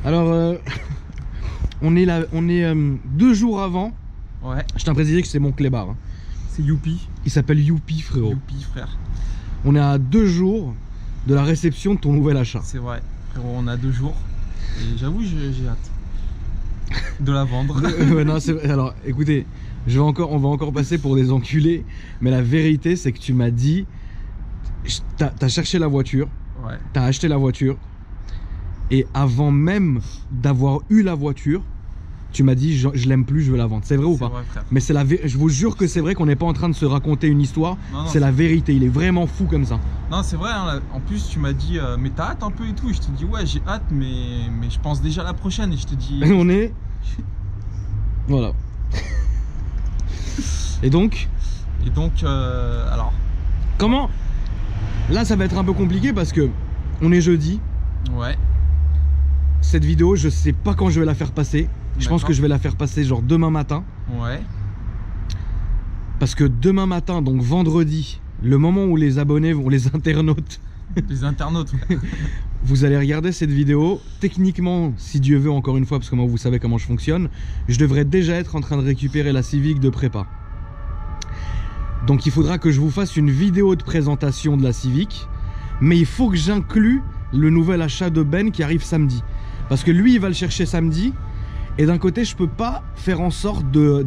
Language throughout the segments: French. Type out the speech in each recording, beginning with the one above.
Alors, on est 2 jours avant. Ouais. Je tiens à préciser que c'est mon clébard. Hein. C'est Youpi. Il s'appelle Youpi, frérot. Youpi, frère. On est à 2 jours de la réception de ton nouvel achat. C'est vrai, frérot, on a 2 jours. Et j'avoue, j'ai hâte de la vendre. Ouais, non, alors, écoutez, on va encore passer pour des enculés. Mais la vérité, c'est que tu m'as dit, t'as cherché la voiture. Ouais. T'as acheté la voiture. Et avant même d'avoir eu la voiture, tu m'as dit je l'aime plus, je veux la vendre. C'est vrai ou pas? Vrai, frère. Mais c'est je vous jure que c'est vrai qu'on n'est pas en train de se raconter une histoire. C'est la vérité, il est vraiment fou comme ça. Non, c'est vrai, hein, en plus tu m'as dit mais t'as hâte un peu et tout. Et je te dis ouais, j'ai hâte, mais je pense déjà à la prochaine. Et je te dis on est voilà. Et donc alors comment? Là ça va être un peu compliqué parce que on est jeudi. Ouais. Cette vidéo, je sais pas quand je vais la faire passer. Je pense que je vais la faire passer genre demain matin. Ouais. Parce que demain matin, donc vendredi, le moment où les abonnés, les internautes... Les internautes, ouais. Vous allez regarder cette vidéo. Techniquement, si Dieu veut, encore une fois, parce que moi vous savez comment je fonctionne, je devrais déjà être en train de récupérer la Civic de prépa. Donc il faudra que je vous fasse une vidéo de présentation de la Civic. Mais il faut que j'inclue le nouvel achat de Ben qui arrive samedi. Parce que lui, il va le chercher samedi. Et d'un côté, je peux pas faire en sorte de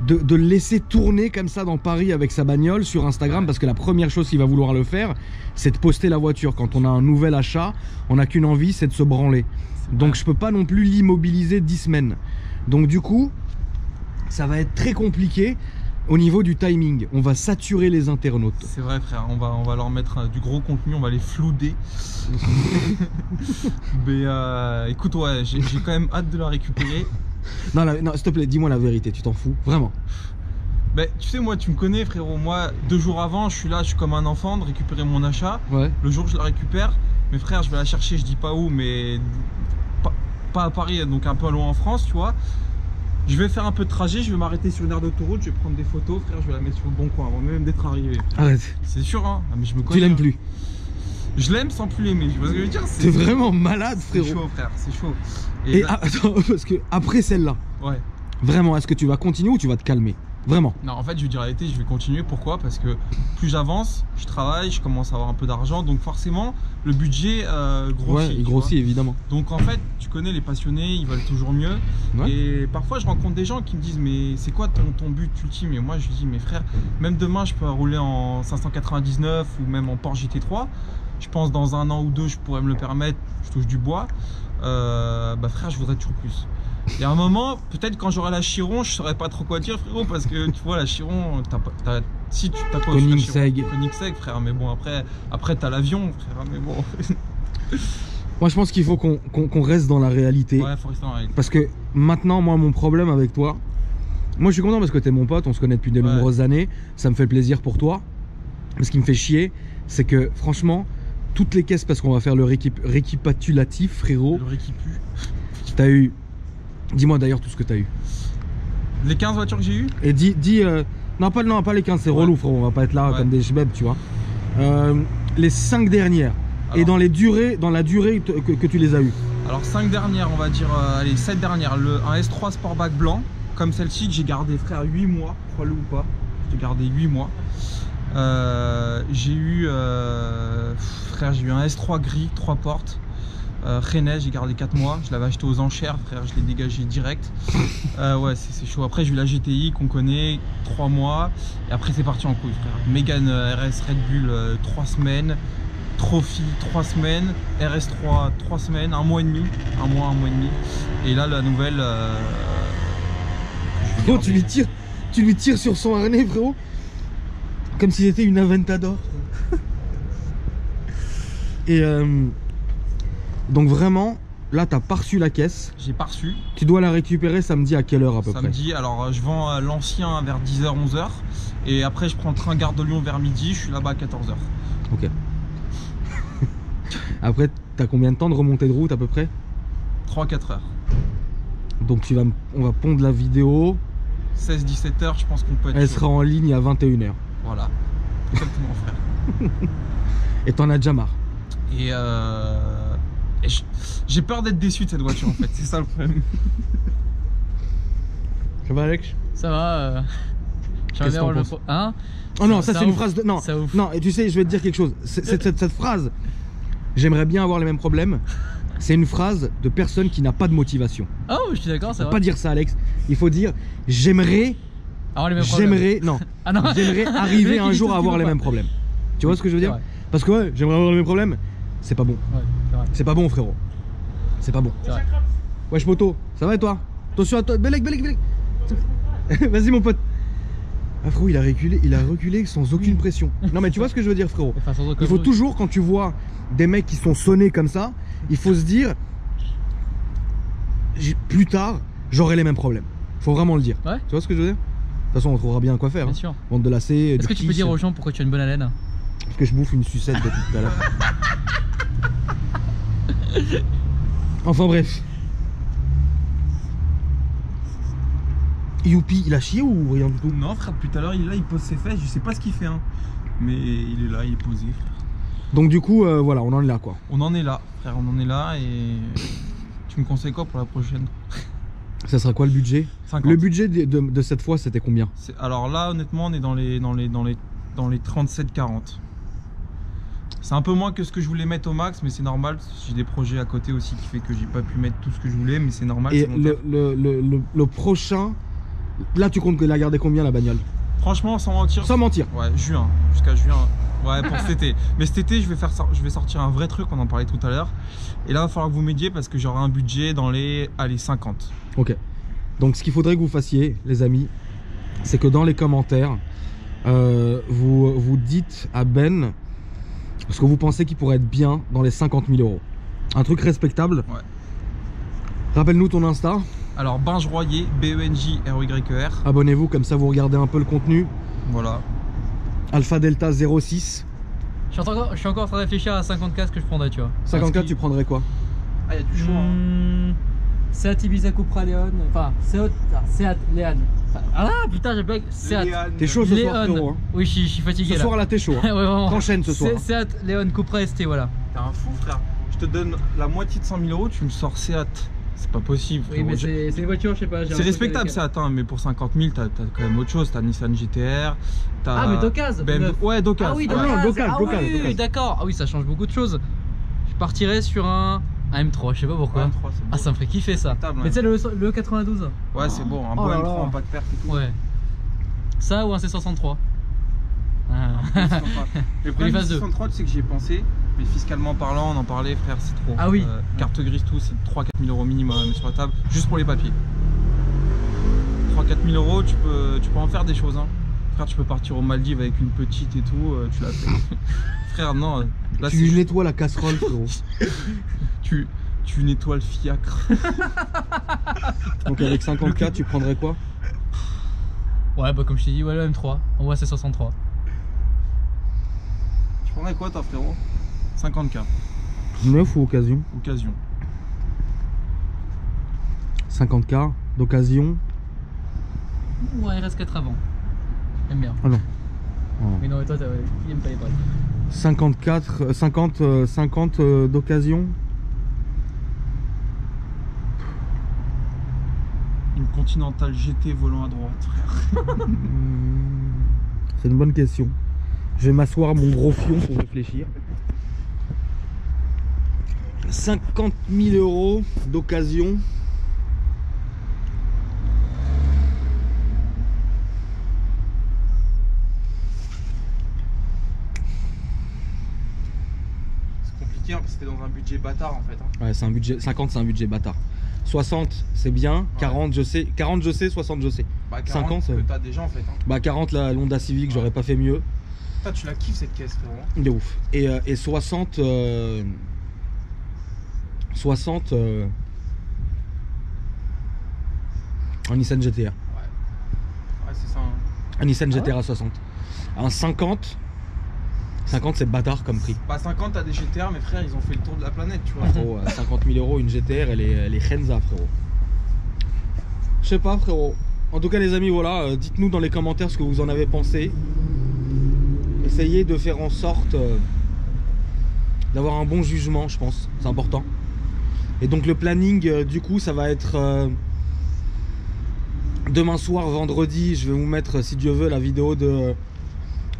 le laisser tourner comme ça dans Paris avec sa bagnole sur Instagram. Parce que la première chose qu'il va vouloir le faire, c'est de poster la voiture. Quand on a un nouvel achat, on n'a qu'une envie, c'est de se branler. Donc je peux pas non plus l'immobiliser 10 semaines. Donc du coup, ça va être très compliqué. Au niveau du timing, on va saturer les internautes. C'est vrai, frère, on va leur mettre du gros contenu, on va les flouder. Mais écoute, ouais, j'ai quand même hâte de la récupérer. Non, s'il te plaît, dis-moi la vérité, tu t'en fous, vraiment. Ben, tu sais, moi, tu me connais, frérot. Moi, 2 jours avant, je suis comme un enfant de récupérer mon achat. Ouais. Le jour où je la récupère, mes frères, je vais la chercher, je dis pas où, mais pas à Paris, donc un peu loin en France, tu vois. Je vais faire un peu de trajet, je vais m'arrêter sur une aire d'autoroute, je vais prendre des photos, frère, je vais la mettre sur le bon coin avant même d'être arrivé. Arrête. C'est sûr, hein. Mais je me connais. Tu l'aimes plus? Je l'aime sans plus l'aimer, tu vois ce que je veux dire? T'es vraiment malade, frérot. C'est chaud, frère, c'est chaud. Et attends, parce que après celle-là, ouais. Vraiment, est-ce que tu vas continuer ou tu vas te calmer? Vraiment? Non, en fait, je vais dire la vérité, je vais continuer. Pourquoi? Parce que plus j'avance, je travaille, je commence à avoir un peu d'argent, donc forcément, le budget grossit. Ouais, il grossit évidemment. Donc en fait, tu connais les passionnés, ils veulent toujours mieux. Ouais. Et parfois, je rencontre des gens qui me disent mais c'est quoi ton but ultime? Et moi, je dis mais frère, même demain, je peux rouler en 599 ou même en Porsche GT3. Je pense dans 1 an ou 2, je pourrais me le permettre. Je touche du bois. Bah frère, je voudrais toujours plus. Et à un moment, peut-être quand j'aurai la Chiron, je saurais pas trop quoi dire, frérot, parce que tu vois, la Chiron, si tu t'as pas Koenigsegg, frère, mais bon, après t'as l'avion, frère, mais bon. Moi, je pense qu'il faut qu'on reste dans la réalité. Ouais, faut rester dans la réalité. Parce que maintenant, moi, mon problème avec toi, moi, je suis content parce que t'es mon pote, on se connaît depuis de nombreuses années, ça me fait plaisir pour toi. Mais ce qui me fait chier, c'est que, franchement, toutes les caisses, parce qu'on va faire le récapitulatif, frérot. Le réquipu. T'as eu... Dis-moi d'ailleurs tout ce que tu as eu. Les 15 voitures que j'ai eues. Et non, pas les 15, c'est relou, frérot. On va pas être là comme des chebebs, tu vois. Les 5 dernières. Alors, et dans la durée que tu les as eues. Alors 5 dernières, on va dire, allez, 7 dernières. Un S3 Sportback blanc, comme celle-ci, que j'ai gardé, frère, 8 mois, crois-le ou pas. J'ai gardé 8 mois. J'ai eu, frère, j'ai eu un S3 gris, 3 portes. Rennes, j'ai gardé 4 mois, je l'avais acheté aux enchères, frère, je l'ai dégagé direct. Ouais, c'est chaud. Après, j'ai eu la GTI qu'on connaît, 3 mois. Et après, c'est parti en couille, frère. Mégane RS Red Bull, 3 semaines. Trophy, 3 semaines. RS3, 3 semaines, 1 mois et demi. 1 mois et demi. Et là, la nouvelle. Frérot, tu lui tires sur son harnais, frérot. Comme si c'était une Aventador. Et donc vraiment, là t'as pas reçu la caisse. J'ai pas reçu. Tu dois la récupérer samedi à quelle heure à peu près? Samedi, alors je vends l'ancien vers 10h, 11h. Et après je prends le train Gare de Lyon vers midi, je suis là-bas à 14h. Ok. Après, t'as combien de temps de remontée de route à peu près? 3-4 heures. Donc on va pondre la vidéo. 16-17 heures, je pense qu'on peut être... Elle sera en ligne à 21h. Voilà. Exactement, frère. Et t'en as déjà marre. Et Et j'ai peur d'être déçu de cette voiture en fait, c'est ça le problème. Ça va Alex? Ça va. Qu'est-ce qu'on pense? Hein? Oh non, ça c'est une phrase de... Non, ça ouf. non, et tu sais, je vais te dire quelque chose. Cette phrase, j'aimerais bien avoir les mêmes problèmes. C'est une phrase de personne qui n'a pas de motivation. Oh, je suis d'accord, ça va. Faut pas dire ça Alex. Il faut dire j'aimerais... J'aimerais... Non. Ah non. J'aimerais arriver un jour à avoir les mêmes problèmes. Tu vois ce que je veux dire? Parce que ouais, j'aimerais avoir les mêmes problèmes. C'est pas bon. Ouais, c'est pas bon frérot. C'est pas bon. vrai. Wesh moto, ça va et toi? Attention à toi, Belek. Vas-y mon pote. Ah frérot, il a reculé sans aucune pression. Non mais tu vois ce que je veux dire frérot? Il faut toujours, quand tu vois des mecs qui sont sonnés comme ça, il faut se dire plus tard j'aurai les mêmes problèmes. Faut vraiment le dire. Ouais. Tu vois ce que je veux dire? De toute façon on trouvera bien quoi faire. Bien hein. sûr. Vente de lacets. Est-ce que tu peux dire aux gens pourquoi tu as une bonne haleine? Parce que je bouffe une sucette depuis tout à l'heure. Enfin bref. Youpi, il a chié ou rien du tout? Non frère, depuis tout à l'heure il est là, il pose ses fesses, je sais pas ce qu'il fait hein. Mais il est là, il est posé frère. Donc du coup, voilà, on en est là quoi. On en est là frère, on en est là et... Tu me conseilles quoi pour la prochaine? Ça sera quoi le budget? 50. Le budget de cette fois c'était combien? Alors là honnêtement on est dans les 37-40. C'est un peu moins que ce que je voulais mettre au max, mais c'est normal. J'ai des projets à côté aussi qui fait que j'ai pas pu mettre tout ce que je voulais, mais c'est normal. Et le prochain, là tu comptes la garder combien la bagnole? Franchement sans mentir. Sans mentir. Ouais, juin, jusqu'à juin. Ouais, pour cet été. Mais cet été je vais sortir un vrai truc, on en parlait tout à l'heure. Et là il va falloir que vous m'aidiez parce que j'aurai un budget dans les 50. Ok. Donc ce qu'il faudrait que vous fassiez les amis, c'est que dans les commentaires, vous dites à Ben ce que vous pensez qu'il pourrait être bien dans les 50 000 euros. Un truc respectable. Ouais. Rappelle-nous ton Insta. Alors Benj Royer, BENJ-RYER. Abonnez-vous, comme ça vous regardez un peu le contenu. Voilà. Alpha Delta 06. Je suis encore en train de réfléchir à 54 ce que je prendrais, tu vois. 54, tu prendrais quoi? Ah, il y a du choix. Hein. Seat Ibiza Cupra Leon. Enfin, Seat Leon. Ah putain, j'ai bug. Seat. T'es chaud ce soir, Leon. frérot, hein. Oui, je suis fatigué. Ce là. soir là, t'es chaud. Hein. Ouais, vraiment. T'enchaînes ce soir. Seat Leon Cupra ST, voilà. T'es un fou frère. Je te donne la moitié de 100 000 euros, tu me sors Seat. C'est pas possible. Oui, mais c'est une voiture, je sais pas. C'est respectable Seat, hein, mais pour 50 000, t'as quand même autre chose. T'as Nissan GTR. Ah, mais d'occasion. Ouais, d'occasion. Ah oui, ouais. oui, d'accord. Ah oui, ça change beaucoup de choses. Je partirais sur un M3, je sais pas pourquoi. M3, ah, ça me ferait kiffer ça. Table, mais tu sais, le 92. Ouais, c'est bon. Un beau M3 en pack perte et tout. Ouais. Ça ou un C63. Ah. Le problème du C63, c'est que j'y ai pensé. Mais fiscalement parlant, on en parlait, frère, c'est trop. Ah oui. Carte grise, tout, c'est 3-4 000 euros minimum à mettre sur la table, juste pour les papiers. 3-4 000 euros, tu peux en faire des choses. Hein. Frère, tu peux partir aux Maldives avec une petite et tout, tu l'as fait. Frère, non. Là, tu nettoies la casserole, frérot. tu nettoies le fiacre. Donc avec 54, tu prendrais quoi? Ouais, bah comme je t'ai dit, ouais, le M3. On voit C63. Tu prendrais quoi, toi, frérot? 50K. Neuf ou occasion? Occasion. 50K d'occasion. Ouais, il reste 4 avant. J'aime bien. Ah non. Oh. Mais non, mais toi, il aime pas les breaks. 50 d'occasion. Une Continental GT volant à droite, frère. C'est une bonne question. Je vais m'asseoir mon gros fion pour réfléchir. 50 000 euros d'occasion. C'est compliqué hein, parce que c'était dans un budget bâtard en fait. Hein. Ouais, c'est un budget. 50, c'est un budget bâtard. 60, c'est bien. Ouais. 40, je sais. 40, je sais. 60, je sais. Bah, 40, 50, que t'as déjà en fait. Hein. Bah, 40, la Honda Civic, ouais. J'aurais pas fait mieux. Toi, tu la kiffes cette caisse, frérot. De ouf. Et 60. 60. Un Nissan GTR. Ouais. Ouais, c'est ça. Hein. Un Nissan GTR à 60. Un 50. 50, c'est bâtard comme prix. Bah, 50, t'as des GTR, mais frère, ils ont fait le tour de la planète, tu vois. Frérot, 50 000 euros, une GTR, elle est Renza, frérot. Je sais pas, frérot. En tout cas, les amis, voilà, dites-nous dans les commentaires ce que vous en avez pensé. Essayez de faire en sorte d'avoir un bon jugement, je pense. C'est important. Et donc le planning, du coup, ça va être demain soir, vendredi, je vais vous mettre, si Dieu veut, la vidéo de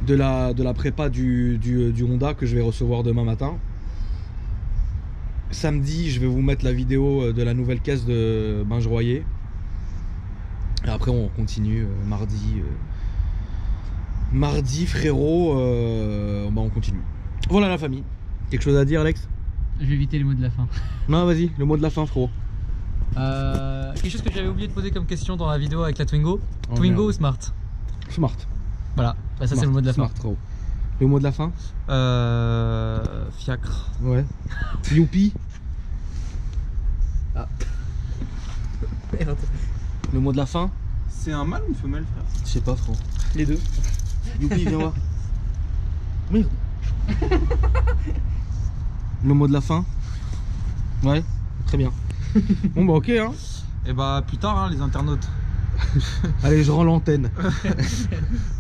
la prépa du Honda que je vais recevoir demain matin. Samedi, je vais vous mettre la vidéo de la nouvelle caisse de Binge Royer. Et après, on continue mardi, frérot, on continue. Voilà la famille. Quelque chose à dire, Alex? Je vais éviter les mots de la fin. Non, vas-y, le mot de la fin, frérot. Quelque chose que j'avais oublié de poser comme question dans la vidéo avec la Twingo. Oh, Twingo merde. ou Smart? Smart. Voilà, bah, ça c'est le mot de la Smart, fin. frérot. Le mot de la fin? Fiacre. Ouais. Youpi. Ah. Merde. Le mot de la fin? C'est un mâle ou une femelle, frère? Je sais pas, frérot. Les deux. Youpi, viens voir. Merde. Le mot de la fin? Ouais, très bien. Bon bah ok hein. Et bah plus tard, hein, les internautes. Allez, je rends l'antenne.